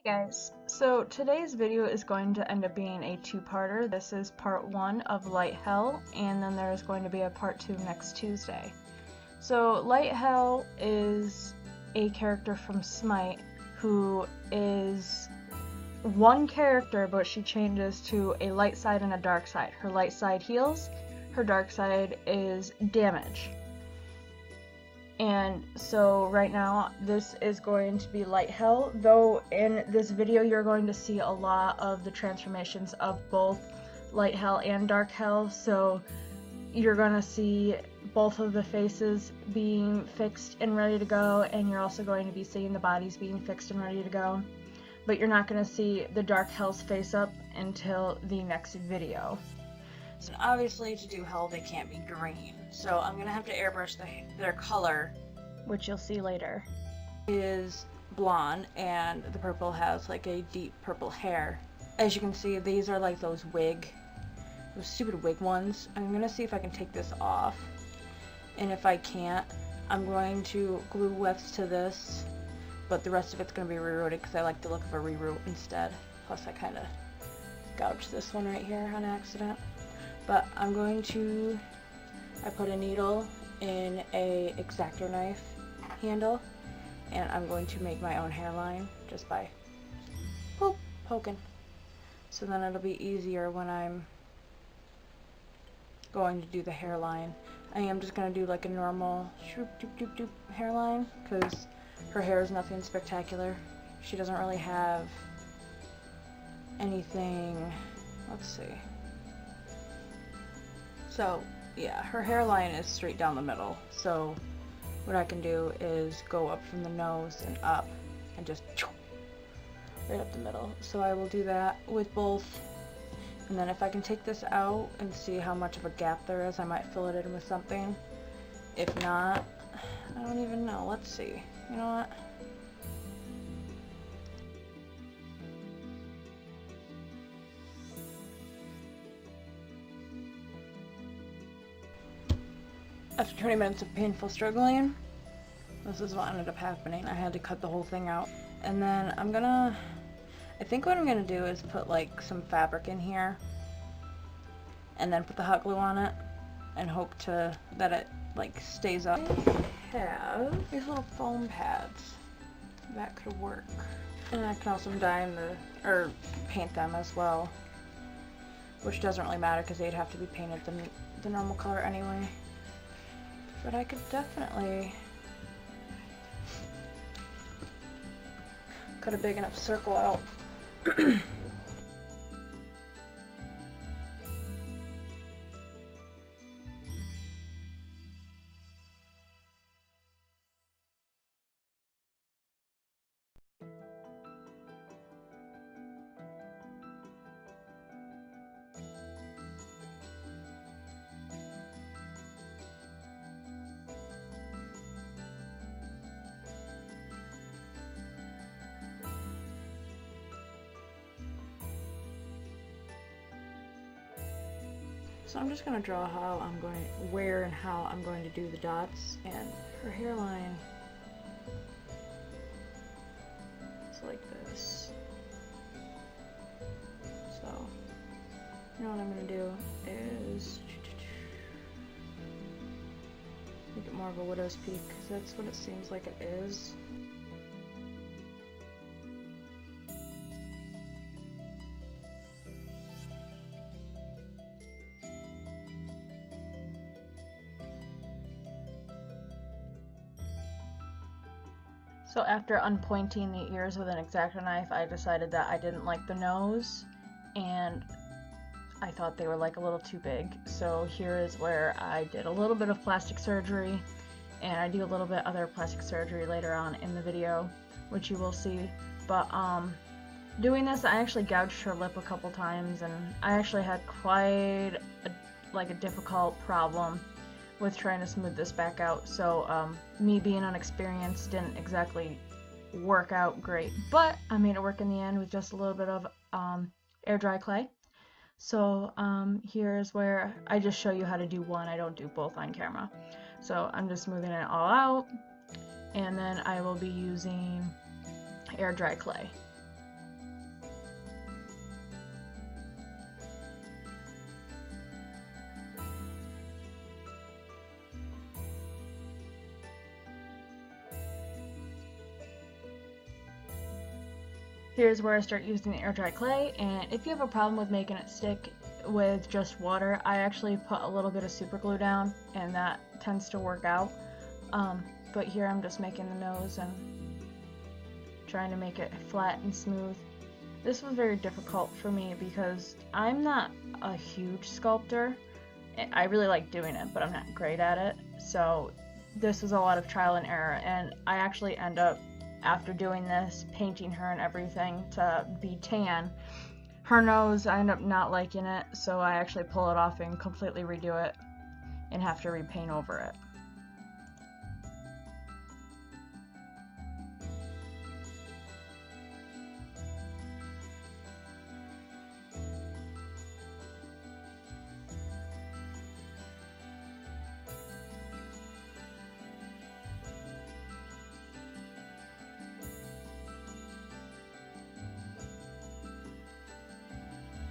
Guys, so today's video is going to end up being a two-parter. This is part 1 of Light Hell, and then there's going to be a part 2 next Tuesday. So Light Hell is a character from Smite who is one character, but she changes to a light side and a dark side. Her light side heals, her dark side is damage. And so right now this is going to be Light Hell, though in this video you're going to see a lot of the transformations of both Light Hell and Dark Hell, so you're going to see both of the faces being fixed and ready to go, and you're also going to be seeing the bodies being fixed and ready to go, but you're not going to see the Dark Hell's face up until the next video. So obviously to do Hell they can't be green, so I'm gonna have to airbrush their color, which you'll see later. Is blonde and the purple has like a deep purple hair. As you can see, these are like those stupid wig ones. I'm gonna see if I can take this off, and if I can't, I'm going to glue wefts to this, but the rest of it's gonna be rerouted because I like the look of a reroute instead. Plus I kind of gouged this one right here on accident. But I put a needle in a X-Acto knife handle, and I'm going to make my own hairline just by poking. So then it'll be easier when I'm going to do the hairline. I am just going to do like a normal shoop-doop-doop-doop hairline because her hair is nothing spectacular. She doesn't really have anything, let's see. So yeah, her hairline is straight down the middle, so what I can do is go up from the nose and up and just right up the middle. So I will do that with both, and then if I can take this out and see how much of a gap there is, I might fill it in with something. If not, I don't even know. Let's see. You know what? After 20 minutes of painful struggling, this is what ended up happening. I had to cut the whole thing out. And then I think what I'm gonna do is put like some fabric in here and then put the hot glue on it and hope that it like stays up. I have these little foam pads. That could work. And I can also paint them as well, which doesn't really matter because they'd have to be painted the normal color anyway. But I could definitely cut a big enough circle out. So I'm just going to draw where and how I'm going to do the dots, and her hairline is like this. So, you know what I'm going to do is make it more of a widow's peak, because that's what it seems like it is. So after unpointing the ears with an X-Acto knife, I decided that I didn't like the nose, and I thought they were like a little too big. So here is where I did a little bit of plastic surgery, and I do a little bit other plastic surgery later on in the video, which you will see. But doing this, I actually gouged her lip a couple times, and I actually had quite a difficult problem with trying to smooth this back out, so me being unexperienced didn't exactly work out great, but I made it work in the end with just a little bit of air dry clay. So here's where I just show you how to do one, I don't do both on camera. So I'm just smoothing it all out, and then I will be using air dry clay. Here's where I start using the air dry clay, and if you have a problem with making it stick with just water, I actually put a little bit of super glue down, and that tends to work out. But here I'm just making the nose and trying to make it flat and smooth. This was very difficult for me because I'm not a huge sculptor. I really like doing it, but I'm not great at it. So this was a lot of trial and error, and I actually end up, after doing this, painting her and everything to be tan. Her nose, I end up not liking it, so I actually pull it off and completely redo it and have to repaint over it.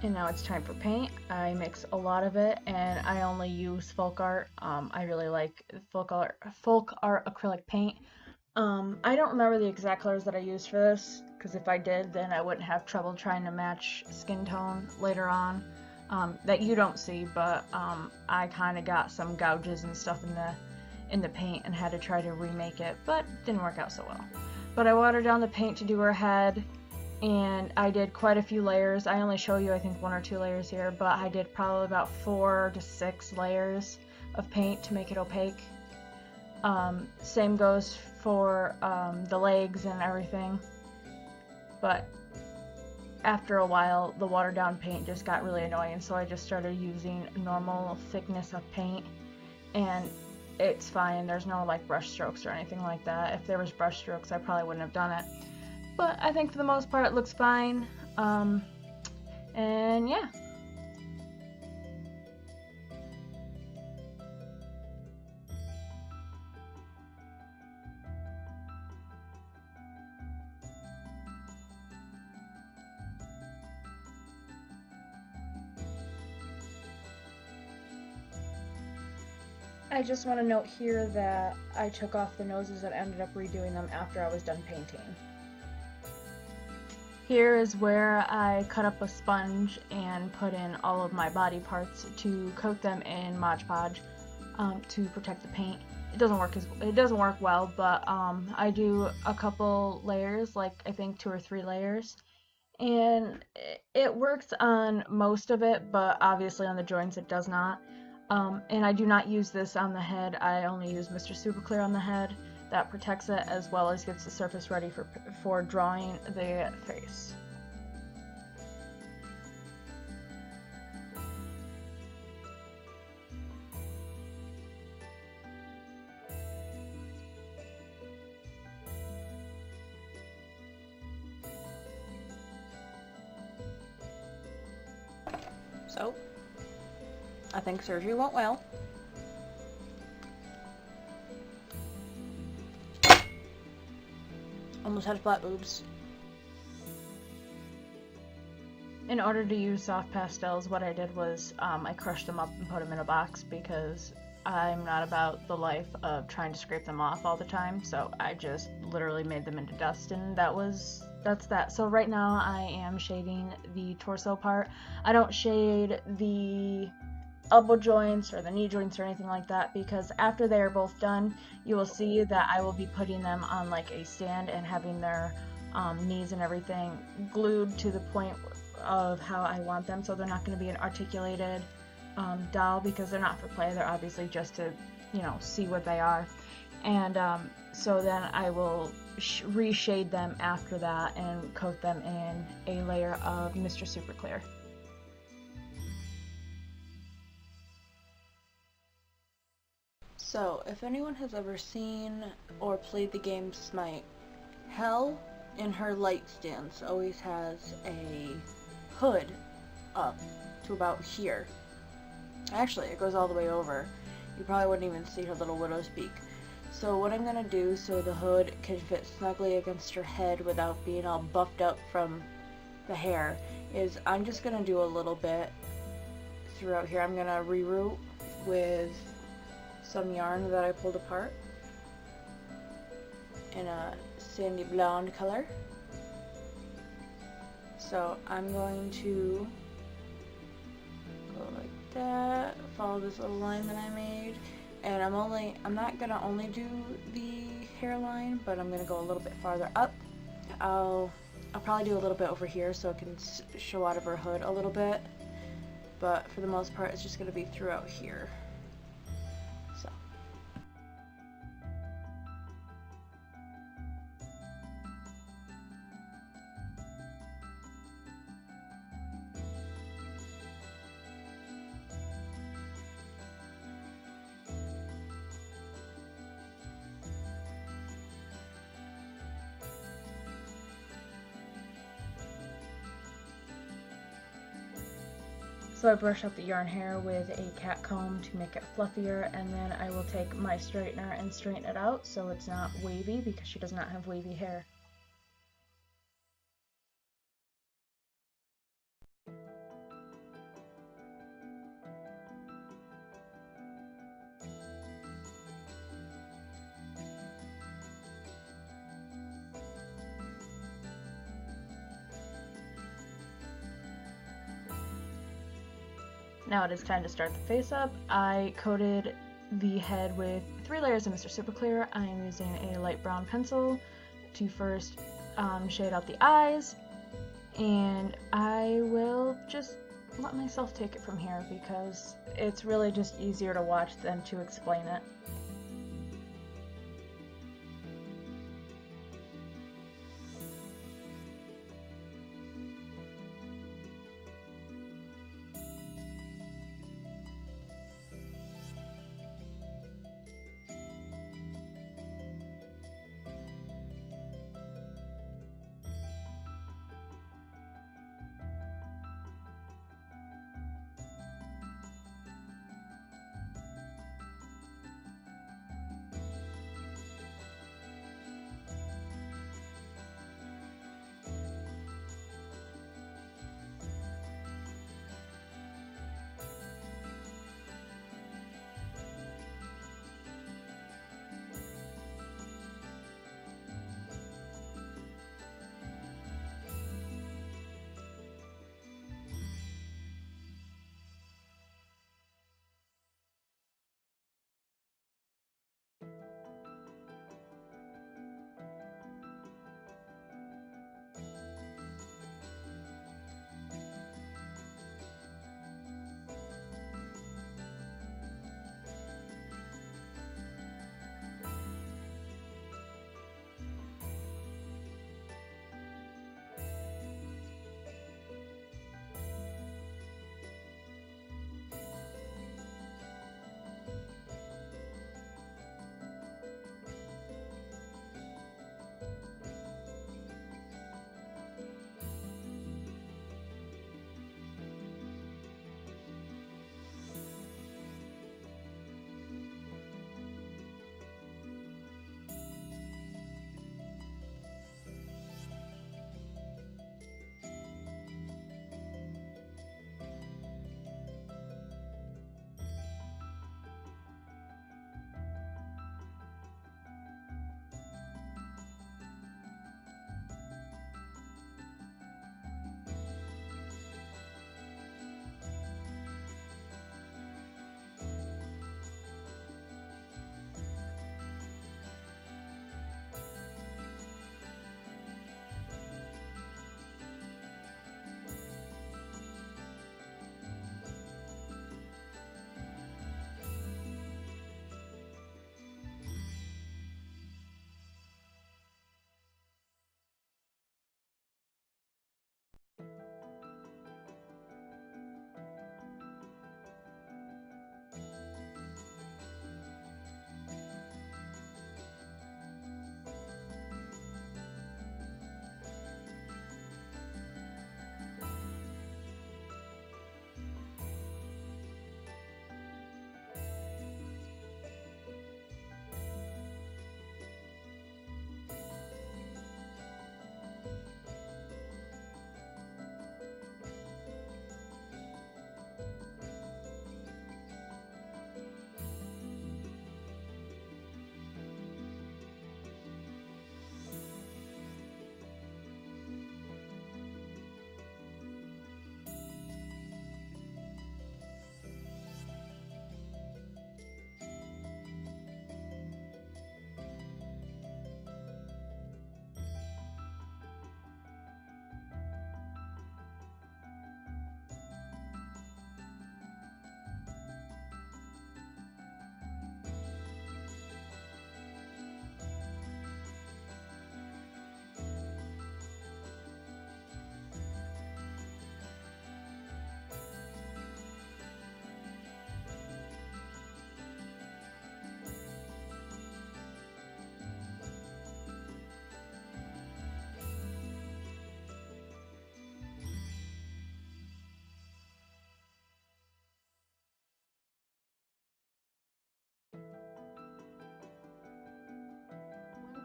And now it's time for paint. I mix a lot of it, and I only use folk art. I really like folk art acrylic paint. I don't remember the exact colors that I used for this, because if I did, then I wouldn't have trouble trying to match skin tone later on. That you don't see, but I kind of got some gouges and stuff in the paint and had to try to remake it, but didn't work out so well. But I watered down the paint to do her head, and I did quite a few layers. I only show you I think 1 or 2 layers here, but I did probably about 4 to 6 layers of paint to make it opaque. Same goes for the legs and everything, but after a while the watered down paint just got really annoying, so I just started using normal thickness of paint, and it's fine. There's no like brush strokes or anything like that. If there was brush strokes, I probably wouldn't have done it. But I think for the most part it looks fine, and yeah. I just want to note here that I took off the noses and ended up redoing them after I was done painting. Here is where I cut up a sponge and put in all of my body parts to coat them in Mod Podge to protect the paint. It doesn't work well, but I do a couple layers, like I think 2 or 3 layers, and it works on most of it, but obviously on the joints it does not. And I do not use this on the head. I only use Mr. Super Clear on the head. That protects it as well as gets the surface ready for drawing the face. So, I think surgery went well. Almost had flat boobs. In order to use soft pastels, what I did was I crushed them up and put them in a box because I'm not about the life of trying to scrape them off all the time, so I just literally made them into dust, and that's that. So right now I am shading the torso part. I don't shade the elbow joints or the knee joints or anything like that, because after they are both done, you will see that I will be putting them on like a stand and having their knees and everything glued to the point of how I want them, so they're not going to be an articulated doll, because they're not for play. They're obviously just to, you know, see what they are. And so then I will reshade them after that and coat them in a layer of Mr. Super Clear. So, if anyone has ever seen or played the game Smite, Hell in her light stance always has a hood up to about here. Actually, it goes all the way over. You probably wouldn't even see her little widow's peak. So what I'm going to do so the hood can fit snugly against her head without being all buffed up from the hair is I'm just going to do a little bit throughout here. I'm going to reroute with some yarn that I pulled apart in a sandy blonde color. So I'm going to go like that, follow this little line that I made, and I'm not gonna only do the hairline, but I'm gonna go a little bit farther up. I'll probably do a little bit over here so it can show out of her hood a little bit, but for the most part it's just gonna be throughout here. So. So I brush out the yarn hair with a cat comb to make it fluffier, and then I will take my straightener and straighten it out so it's not wavy because she does not have wavy hair. Now it is time to start the face up. I coated the head with 3 layers of Mr. Super Clear. I am using a light brown pencil to first shade out the eyes, and I will just let myself take it from here because it's really just easier to watch than to explain it.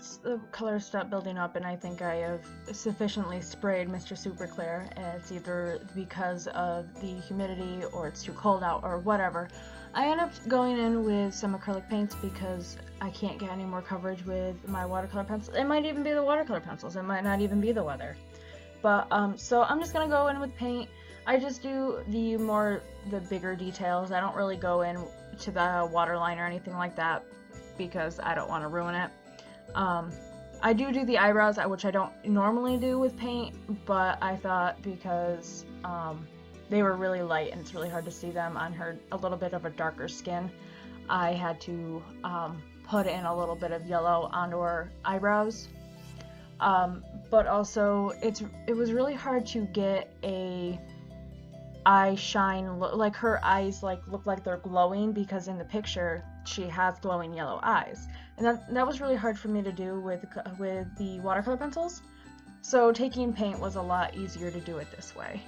once the colors stop building up and I think I have sufficiently sprayed Mr. Super Clear, and it's either because of the humidity or it's too cold out or whatever, I end up going in with some acrylic paints because I can't get any more coverage with my watercolor pencils. It might even be the watercolor pencils, it might not even be the weather. But, so I'm just gonna go in with paint. I just do the bigger details. I don't really go in to the waterline or anything like that because I don't want to ruin it. I do the eyebrows, which I don't normally do with paint, but I thought because they were really light and it's really hard to see them on her a little bit of a darker skin, I had to put in a little bit of yellow onto her eyebrows. But also it was really hard to get a eye shine like her eyes look like they're glowing, because in the picture she has glowing yellow eyes, and that was really hard for me to do with the watercolor pencils. So taking paint was a lot easier to do it this way.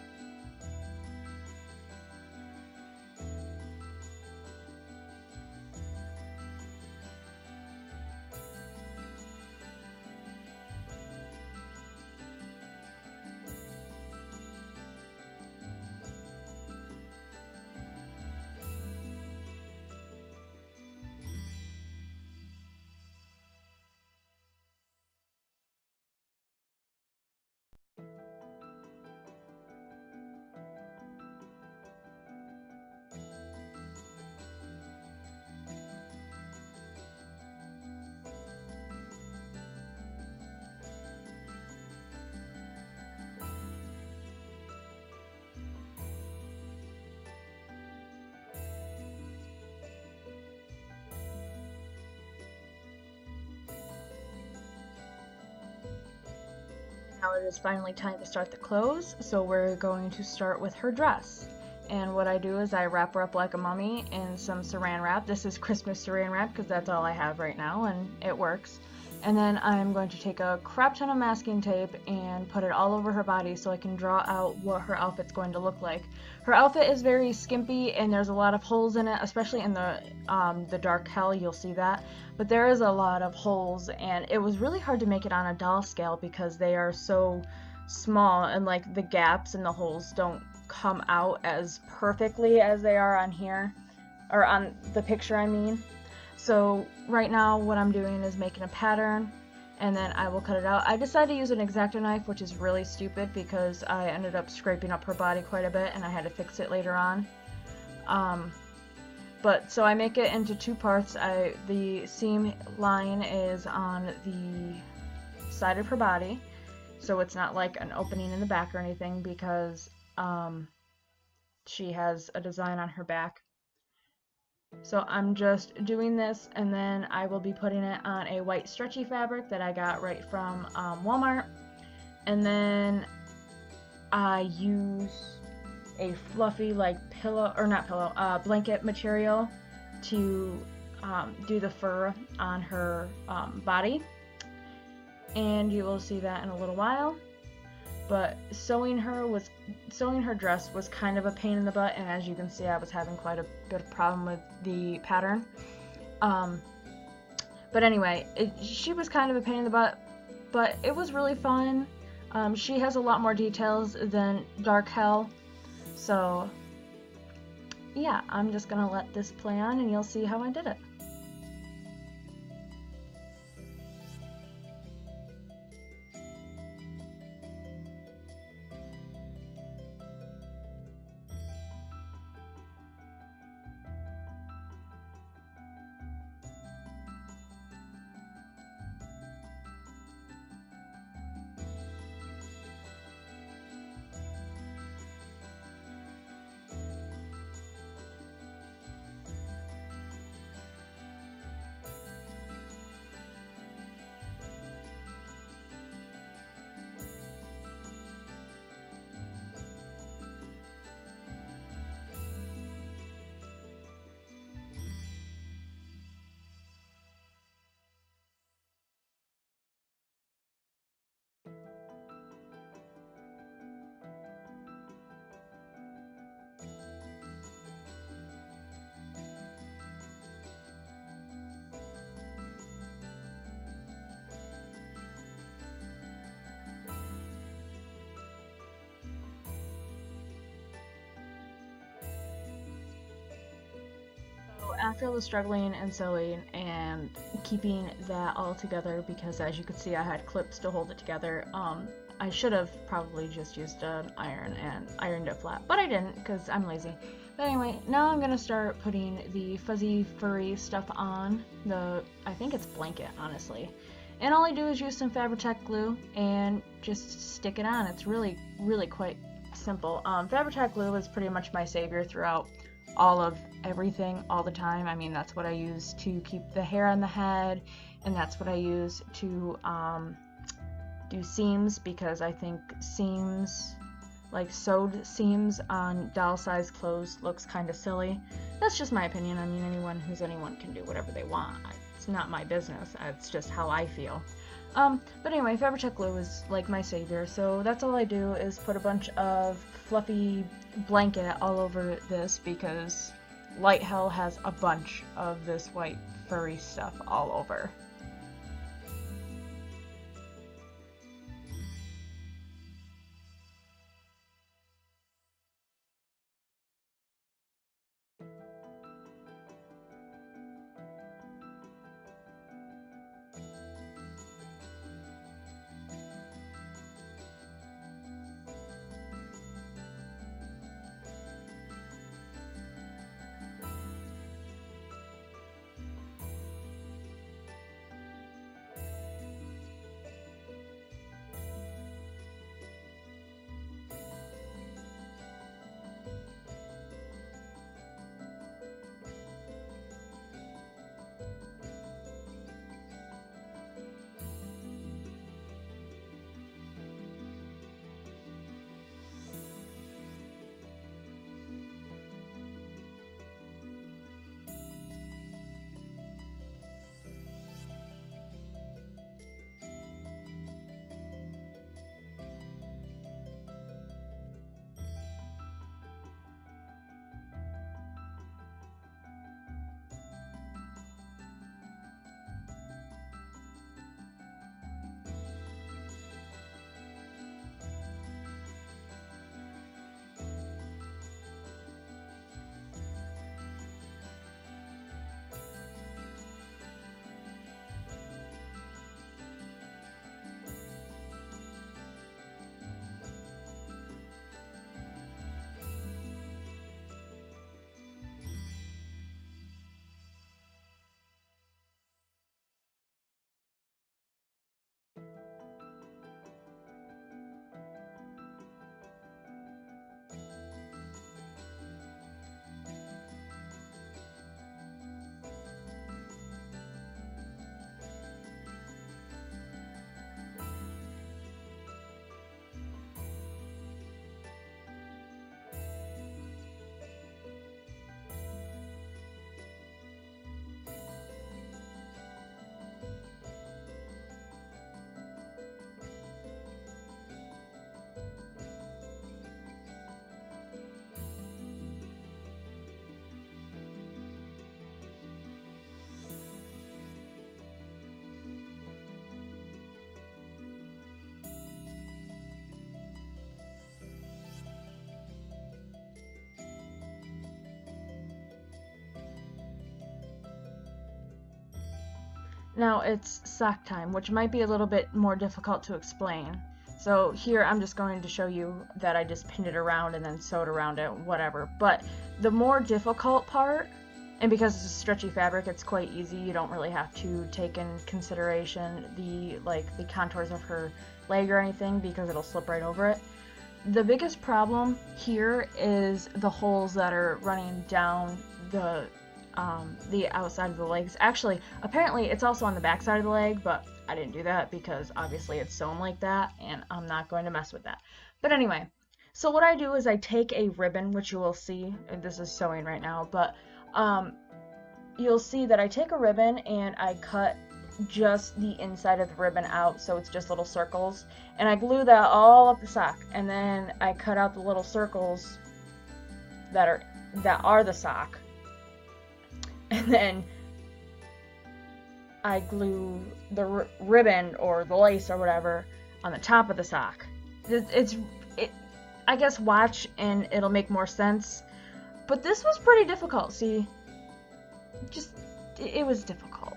Now it is finally time to start the clothes, so we're going to start with her dress. And what I do is I wrap her up like a mummy in some saran wrap. This is Christmas saran wrap because that's all I have right now and it works. And then I'm going to take a crap ton of masking tape and put it all over her body so I can draw out what her outfit's going to look like. Her outfit is very skimpy and there's a lot of holes in it, especially in the dark hell, you'll see that. But there is a lot of holes, and it was really hard to make it on a doll scale because they are so small and like the gaps and the holes don't come out as perfectly as they are on here, or on the picture I mean. So right now what I'm doing is making a pattern and then I will cut it out. I decided to use an X-Acto knife, which is really stupid because I ended up scraping up her body quite a bit and I had to fix it later on. But so I make it into two parts. The seam line is on the side of her body, so it's not like an opening in the back or anything because she has a design on her back. So I'm just doing this, and then I will be putting it on a white stretchy fabric that I got right from Walmart, and then I use a fluffy blanket material to do the fur on her body, and you will see that in a little while. But sewing her dress was kind of a pain in the butt, and as you can see I was having quite a bit of problem with the pattern. But anyway, she was kind of a pain in the butt, but it was really fun. She has a lot more details than Dark Hell. So yeah, I'm just gonna let this play on and you'll see how I did it. after all the struggling and sewing and keeping that all together, because as you could see I had clips to hold it together, I should have probably just used an iron and ironed it flat, but I didn't because I'm lazy. But anyway, now I'm gonna start putting the fuzzy furry stuff on the, I think it's blanket, honestly. And all I do is use some Fabri-Tac glue and just stick it on. It's really, really quite simple. Fabri-Tac glue is pretty much my savior throughout all of everything, all the time. I mean, that's what I use to keep the hair on the head, and that's what I use to do seams, because I think seams, like sewed seams on doll-sized clothes, looks kind of silly. That's just my opinion. I mean, anyone can do whatever they want. It's not my business. It's just how I feel. But anyway, Fabri-Tac glue is like my savior, so that's all I do is put a bunch of fluffy blanket all over this, because Light Hell has a bunch of this white furry stuff all over. Now it's sock time, which might be a little bit more difficult to explain. So here I'm just going to show you that I just pinned it around and then sewed around it, whatever. But the more difficult part, and because it's a stretchy fabric, it's quite easy. You don't really have to take in consideration the contours of her leg or anything, because it'll slip right over it. The biggest problem here is the holes that are running down the outside of the legs. Actually, apparently it's also on the back side of the leg, but I didn't do that because obviously it's sewn like that and I'm not going to mess with that. But anyway, so what I do is I take a ribbon, which you will see, and this is sewing right now, but you'll see that I take a ribbon and I cut just the inside of the ribbon out, so it's just little circles, and I glue that all up the sock, and then I cut out the little circles that are the sock, and then I glue the ribbon or the lace or whatever on the top of the sock. I guess watch and it'll make more sense, but this was pretty difficult. See, it was difficult.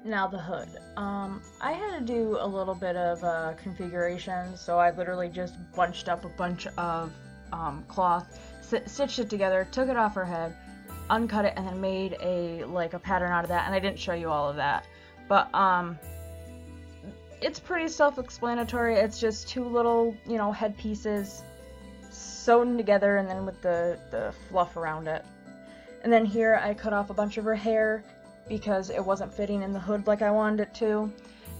Now the hood. I had to do a little bit of configuration, so I literally just bunched up a bunch of cloth, stitched it together, took it off her head, uncut it, and then made a pattern out of that. And I didn't show you all of that, but it's pretty self-explanatory. It's just two little, head pieces sewn together, and then with the fluff around it. And then here I cut off a bunch of her hair because it wasn't fitting in the hood like I wanted it to.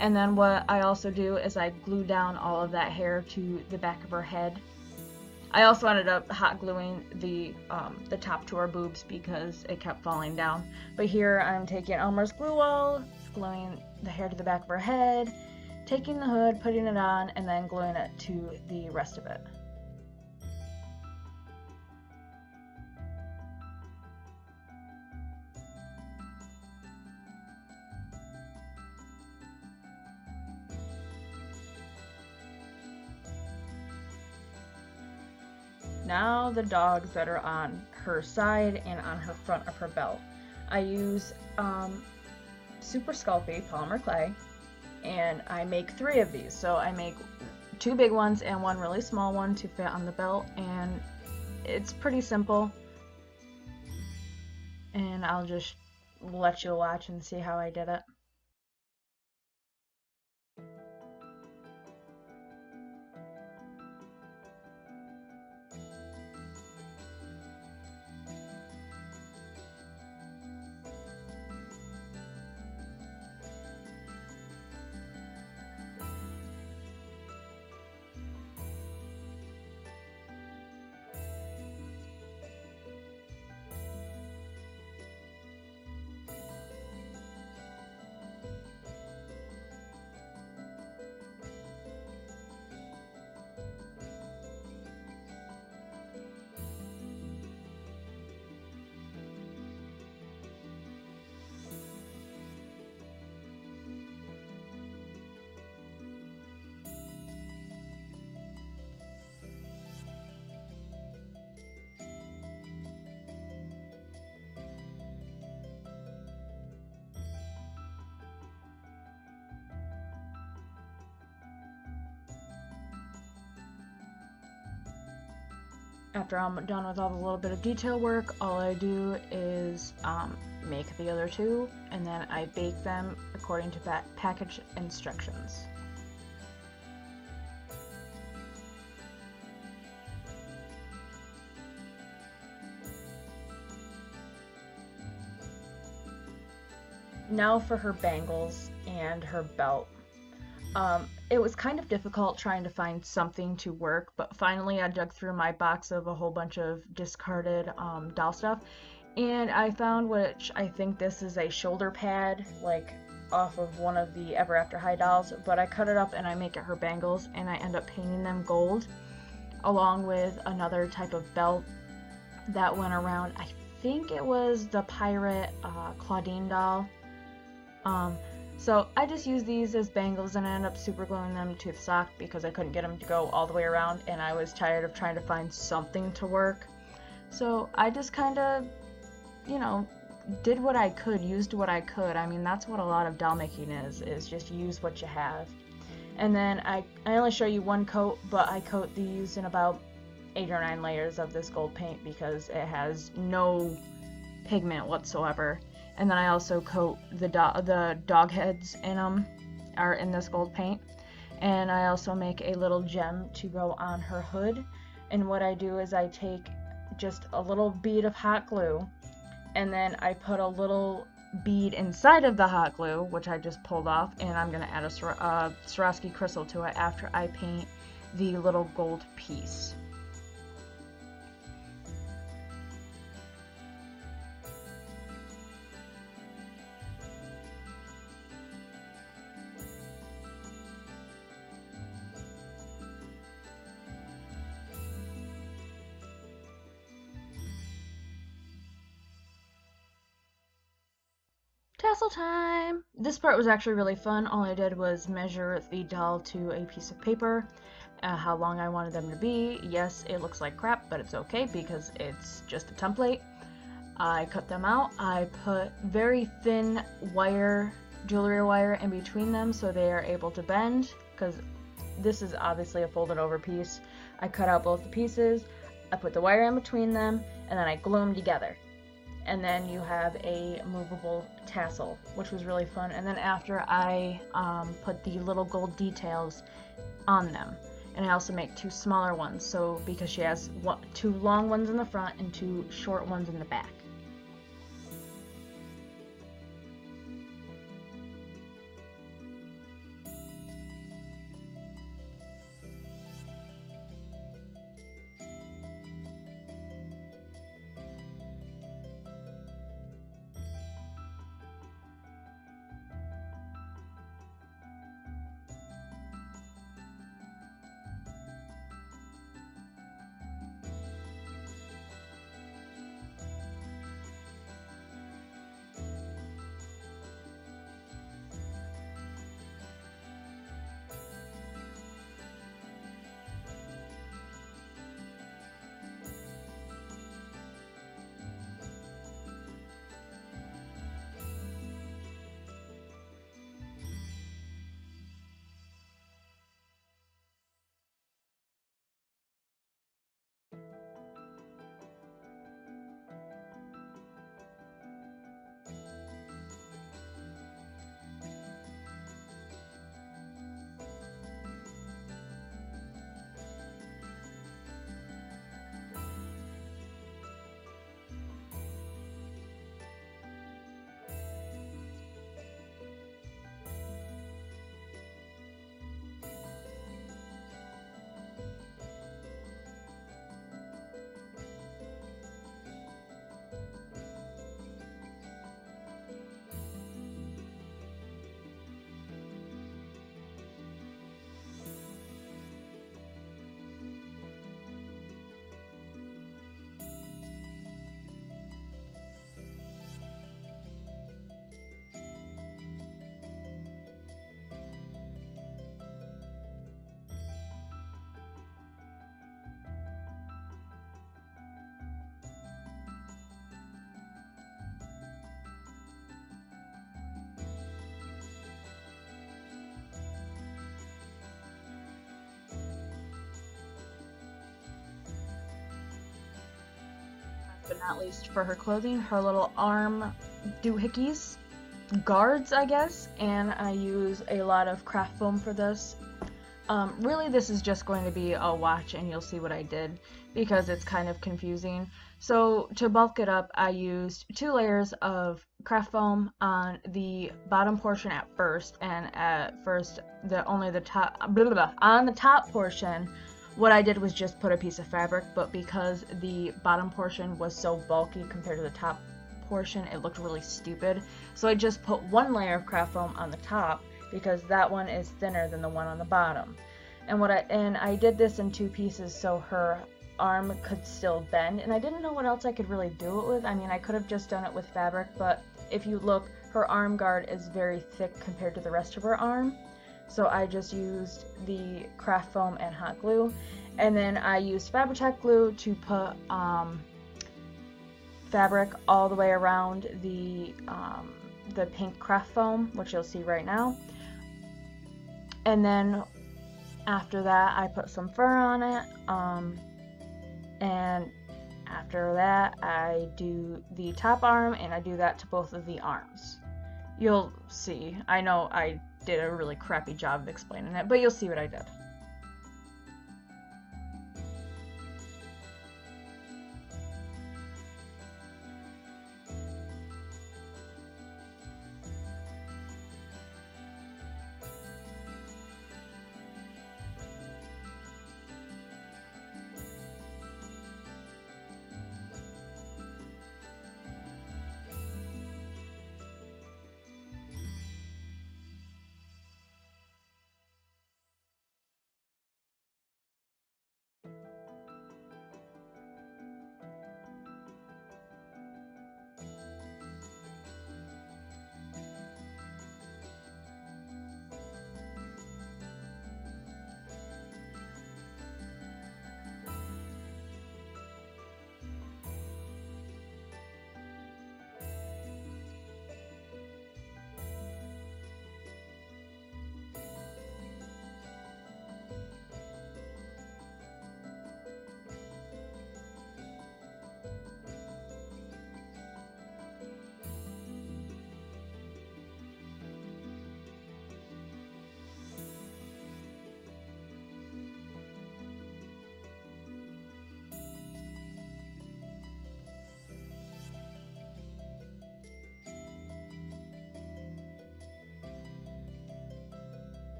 And then what I also do is I glue down all of that hair to the back of her head. I also ended up hot gluing the top to her boobs because it kept falling down. But here I'm taking Elmer's glue wall, gluing the hair to the back of her head, taking the hood, putting it on, and then gluing it to the rest of it. Now the dogs that are on her side and on her front of her belt. I use super sculpey polymer clay, and I make 3 of these. So I make 2 big ones and 1 really small one to fit on the belt, and it's pretty simple. And I'll just let you watch and see how I did it. After I'm done with all the little bit of detail work, all I do is make the other 2, and then I bake them according to package instructions. Now for her bangles and her belt. It was kind of difficult trying to find something to work, but finally I dug through my box of a whole bunch of discarded doll stuff, and I found, which I think this is a shoulder pad, off of one of the Ever After High dolls, but I cut it up and I make it her bangles, and I end up painting them gold, along with another type of belt that went around. I think it was the pirate Claudine doll. So I just use these as bangles, and I end up super gluing them to the sock because I couldn't get them to go all the way around, and I was tired of trying to find something to work. So I just kind of, did what I could, used what I could. I mean, that's what a lot of doll making is just use what you have. And then I only show you one coat, but I coat these in about 8 or 9 layers of this gold paint because it has no pigment whatsoever. And then I also coat the dog heads in them, are in this gold paint. And I also make a little gem to go on her hood. And what I do is I take just a little bead of hot glue, and then I put a little bead inside of the hot glue, which I just pulled off, and I'm going to add a Swarovski crystal to it after I paint the little gold piece. Tassel time! This part was actually really fun. All I did was measure the doll to a piece of paper, how long I wanted them to be. Yes, it looks like crap, but it's okay because it's just a template. I cut them out. I put very thin wire, jewelry wire, in between them so they are able to bend, because this is obviously a folded over piece. I cut out both the pieces, I put the wire in between them, and then I glue them together. And then you have a movable tassel, which was really fun. And then after I put the little gold details on them. And I also make 2 smaller ones, so because she has 2 long ones in the front and 2 short ones in the back. But not least for her clothing, her little arm doohickeys, guards I guess, and I use a lot of craft foam for this. Really this is just going to be a watch and you'll see what I did because it's kind of confusing. So to bulk it up, I used 2 layers of craft foam on the bottom portion at first, and at first on the top portion what I did was just put a piece of fabric, but because the bottom portion was so bulky compared to the top portion, it looked really stupid. So I just put 1 layer of craft foam on the top because that one is thinner than the one on the bottom. And I did this in 2 pieces so her arm could still bend, and I didn't know what else I could really do it with. I mean, I could have just done it with fabric, but if you look, her arm guard is very thick compared to the rest of her arm. So I just used the craft foam and hot glue, and then I used Fabri-Tac glue to put fabric all the way around the pink craft foam, which you'll see right now. And then after that I put some fur on it, And after that, I do the top arm, and I do that to both of the arms. You'll see. I know I did a really crappy job of explaining it, but you'll see what I did.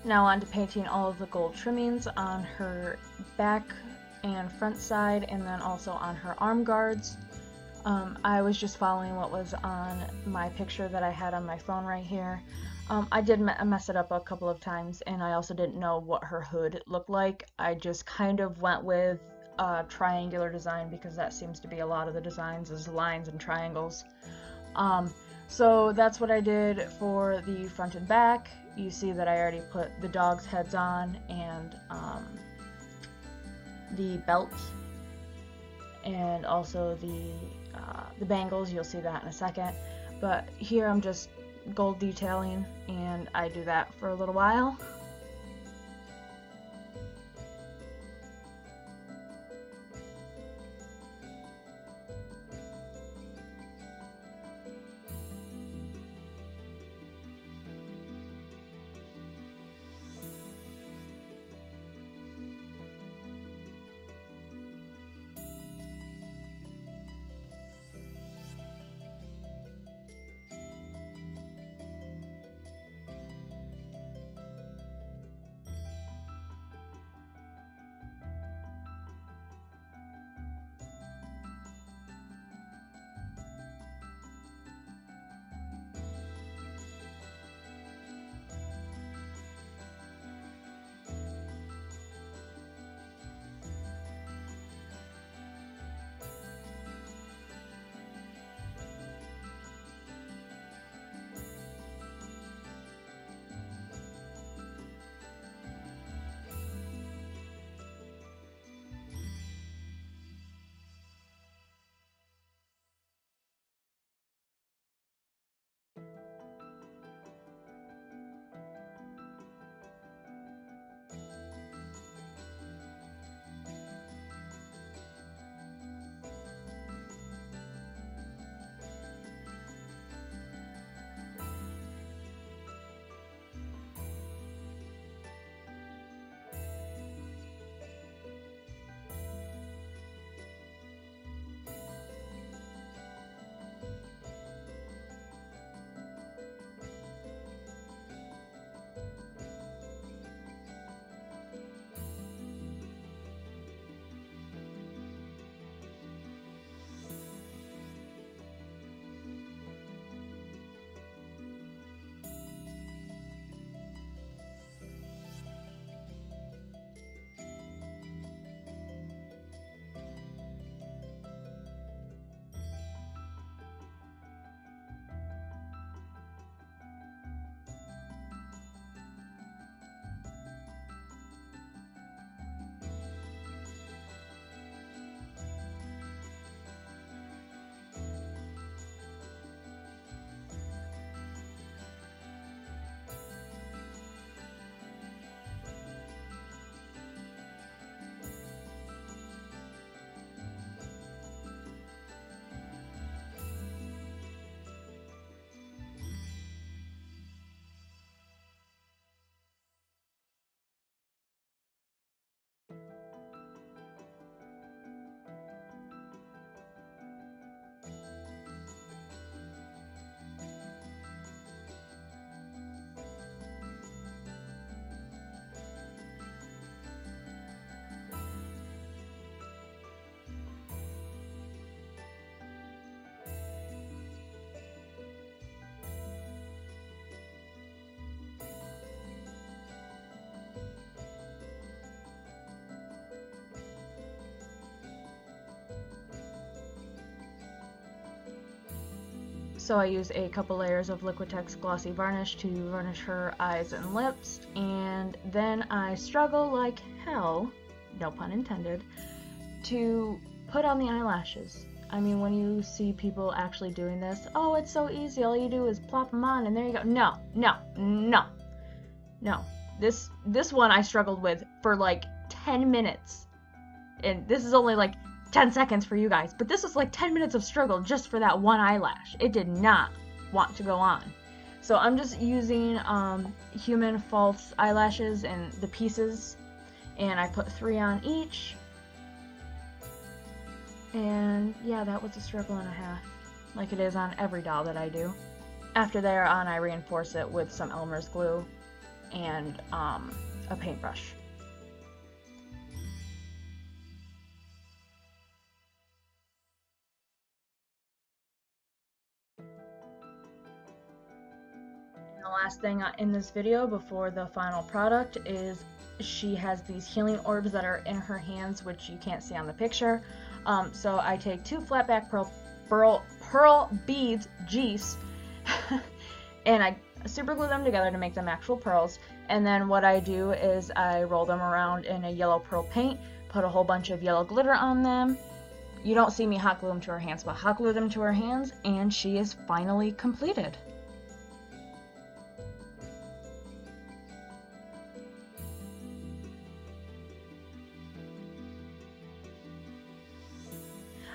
Now on to painting all of the gold trimmings on her back and front side, and then also on her arm guards. I was just following what was on my picture that I had on my phone right here. I did mess it up a couple of times, and I also didn't know what her hood looked like. I just kind of went with a triangular design because that seems to be a lot of the designs is lines and triangles. So that's what I did for the front and back. You see that I already put the dogs' heads on and the belt, and also the bangles. You'll see that in a second. But here I'm just gold detailing, and I do that for a little while. So I use a couple layers of Liquitex Glossy Varnish to varnish her eyes and lips, and then I struggle like hell, no pun intended, to put on the eyelashes. I mean, when you see people actually doing this, oh, it's so easy, all you do is plop them on and there you go. No. This one I struggled with for like 10 minutes. And this is only like 10 seconds for you guys, but this was like 10 minutes of struggle just for that one eyelash. It did not want to go on. So I'm just using human false eyelashes and the pieces, and I put 3 on each. And yeah, that was a struggle and a half, like it is on every doll that I do. After they're on, I reinforce it with some Elmer's glue and a paintbrush. And the last thing in this video before the final product is she has these healing orbs that are in her hands, which you can't see on the picture. So I take 2 flatback pearl beads, geese, and I super glue them together to make them actual pearls. And then what I do is I roll them around in a yellow pearl paint, put a whole bunch of yellow glitter on them. You don't see me hot glue them to her hands, but hot glue them to her hands, and she is finally completed.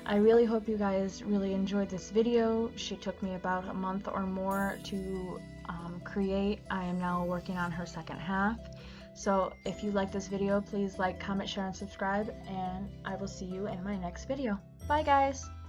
I really hope you guys really enjoyed this video. She took me about a month or more to create. I am now working on her second half. So if you like this video, please like, comment, share, and subscribe, and I will see you in my next video. Bye guys!